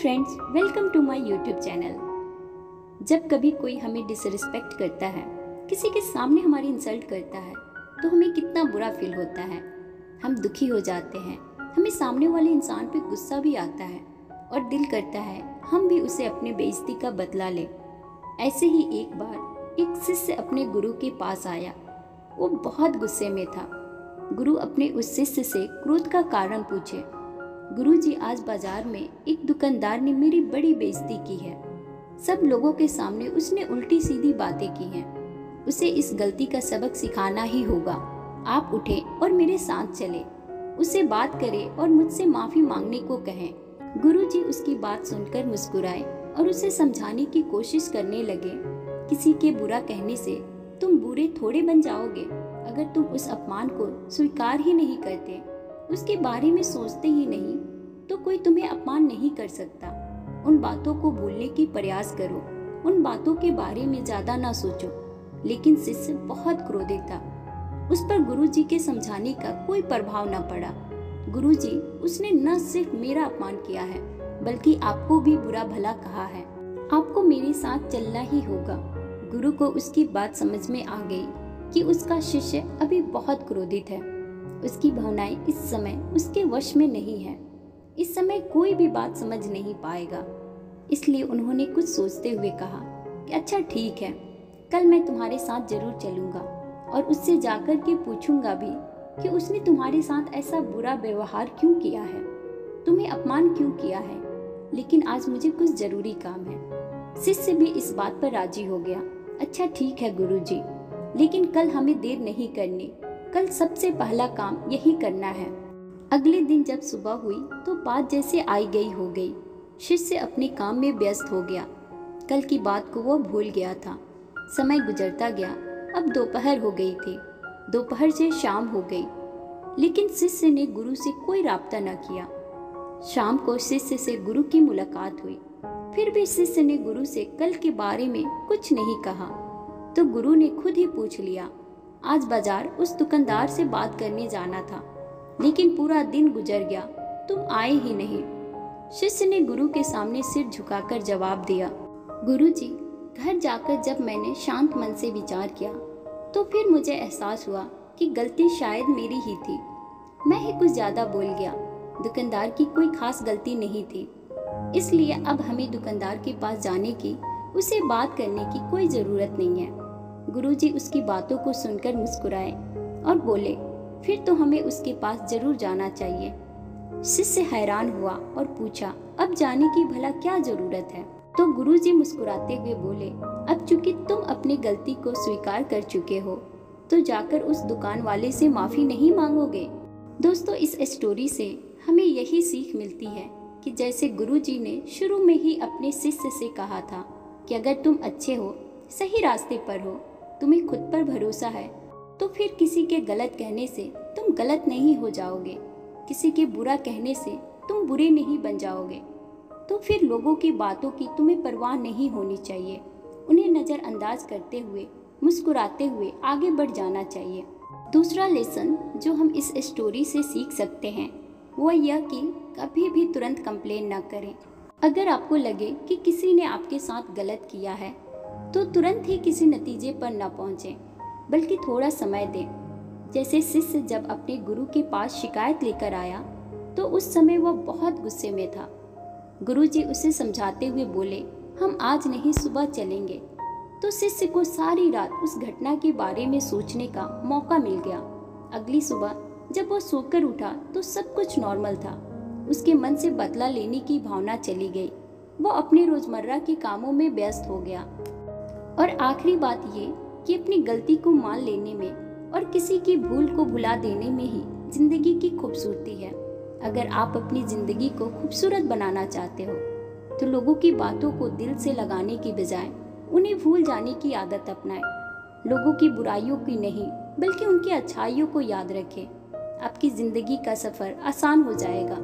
Friends, welcome to my YouTube channel. जब कभी कोई हमें डिसरिस्पेक्ट करता है, किसी के सामने हमारी इंसल्ट करता है, तो हमें कितना बुरा फील होता है। हम दुखी हो जाते हैं, हमें सामने वाले इंसान पे गुस्सा भी आता है और दिल करता है हम भी उसे अपने बेइज्जती का बदला लें। ऐसे ही एक बार एक शिष्य अपने गुरु के पास आया। वो बहुत गुस्से में था। गुरु अपने उस शिष्य से क्रोध का कारण पूछे। गुरुजी, आज बाजार में एक दुकानदार ने मेरी बड़ी बेइज्जती की है। सब लोगों के सामने उसने उल्टी सीधी बातें की हैं। उसे इस गलती का सबक सिखाना ही होगा। आप उठें और मेरे साथ चले, उससे बात करें और मुझसे माफी मांगने को कहें। गुरुजी उसकी बात सुनकर मुस्कुराए और उसे समझाने की कोशिश करने लगे। किसी के बुरा कहने से तुम बुरे थोड़े बन जाओगे। अगर तुम उस अपमान को स्वीकार ही नहीं करते, उसके बारे में सोचते ही नहीं, तो कोई तुम्हें अपमान नहीं कर सकता। उन बातों को भूलने की प्रयास करो, उन बातों के बारे में ज्यादा ना सोचो। लेकिन शिष्य बहुत क्रोधित था। उस पर गुरुजी के समझाने का कोई प्रभाव न पड़ा। गुरुजी, उसने न सिर्फ मेरा अपमान किया है, बल्कि आपको भी बुरा भला कहा है। आपको मेरे साथ चलना ही होगा। गुरु को उसकी बात समझ में आ गई कि उसका शिष्य अभी बहुत क्रोधित है। उसकी भावनाएं इस समय उसके वश में नहीं है। इस समय कोई भी बात समझ नहीं पाएगा। इसलिए उन्होंने कुछ सोचते हुए कहा कि अच्छा ठीक है, कल मैं तुम्हारे साथ जरूर चलूंगा और उससे जाकर के पूछूंगा भी कि उसने तुम्हारे साथ ऐसा बुरा व्यवहार क्यों किया है, तुम्हें अपमान क्यों किया है। लेकिन आज मुझे कुछ जरूरी काम है। शिष्य भी इस बात पर राजी हो गया। अच्छा ठीक है गुरुजी, लेकिन कल हमें देर नहीं करनी। कल सबसे पहला काम यही करना है। अगले दिन जब सुबह हुई तो बात जैसे आई गई हो गई। शिष्य अपने काम में व्यस्त हो गया। कल की बात को वो भूल गया था। समय गुजरता गया। अब दोपहर हो गई थी। दोपहर से शाम हो गई, लेकिन शिष्य ने गुरु से कोई राब्ता न किया। शाम को शिष्य से गुरु की मुलाकात हुई। फिर भी शिष्य ने गुरु से कल के बारे में कुछ नहीं कहा। तो गुरु ने खुद ही पूछ लिया, आज बाजार उस दुकानदार से बात करने जाना था, लेकिन पूरा दिन गुजर गया, तुम आए ही नहीं। शिष्य ने गुरु के सामने सिर झुकाकर जवाब दिया, गुरुजी, घर जाकर जब मैंने शांत मन से विचार किया तो फिर मुझे एहसास हुआ कि गलती शायद मेरी ही थी। मैं ही कुछ ज्यादा बोल गया। दुकानदार की कोई खास गलती नहीं थी। इसलिए अब हमें दुकानदार के पास जाने की, उसे बात करने की कोई जरूरत नहीं है। गुरुजी उसकी बातों को सुनकर मुस्कुराए और बोले, फिर तो हमें उसके पास जरूर जाना चाहिए। शिष्य हैरान हुआ और पूछा, अब जाने की भला क्या जरूरत है। तो गुरुजी मुस्कुराते हुए बोले, अब चूंकि तुम अपनी गलती को स्वीकार कर चुके हो, तो जाकर उस दुकान वाले से माफी नहीं मांगोगे। दोस्तों, इस स्टोरी से हमें यही सीख मिलती है कि जैसे गुरुजी ने शुरू में ही अपने शिष्य से कहा था कि अगर तुम अच्छे हो, सही रास्ते पर हो, तुम्हें खुद पर भरोसा है, तो फिर किसी के गलत कहने से तुम गलत नहीं हो जाओगे। किसी के बुरा कहने से तुम बुरे नहीं बन जाओगे। तो फिर लोगों की बातों की तुम्हें परवाह नहीं होनी चाहिए। उन्हें नज़रअंदाज करते हुए, मुस्कुराते हुए आगे बढ़ जाना चाहिए। दूसरा लेसन जो हम इस स्टोरी से सीख सकते हैं वो यह कि कभी भी तुरंत कंप्लेन न करें। अगर आपको लगे कि किसी ने आपके साथ गलत किया है, तो तुरंत ही किसी नतीजे पर न पहुंचे, बल्कि थोड़ा समय दें। जैसे शिष्य जब अपने गुरु के पास शिकायत लेकर आया, तो उस समय वह बहुत गुस्से में था। गुरुजी उसे समझाते हुए बोले, हम आज नहीं, सुबह चलेंगे। तो शिष्य को सारी रात उस घटना के बारे में सोचने का मौका मिल गया। अगली सुबह जब वह सोकर उठा तो सब कुछ नॉर्मल था। उसके मन से बदला लेने की भावना चली गई। वो अपने रोजमर्रा के कामों में व्यस्त हो गया। और आखिरी बात ये कि अपनी गलती को मान लेने में और किसी की भूल को भुला देने में ही जिंदगी की खूबसूरती है। अगर आप अपनी जिंदगी को खूबसूरत बनाना चाहते हो, तो लोगों की बातों को दिल से लगाने की बजाय उन्हें भूल जाने की आदत अपनाएं। लोगों की बुराइयों की नहीं, बल्कि उनकी अच्छाइयों को याद रखें। आपकी जिंदगी का सफर आसान हो जाएगा।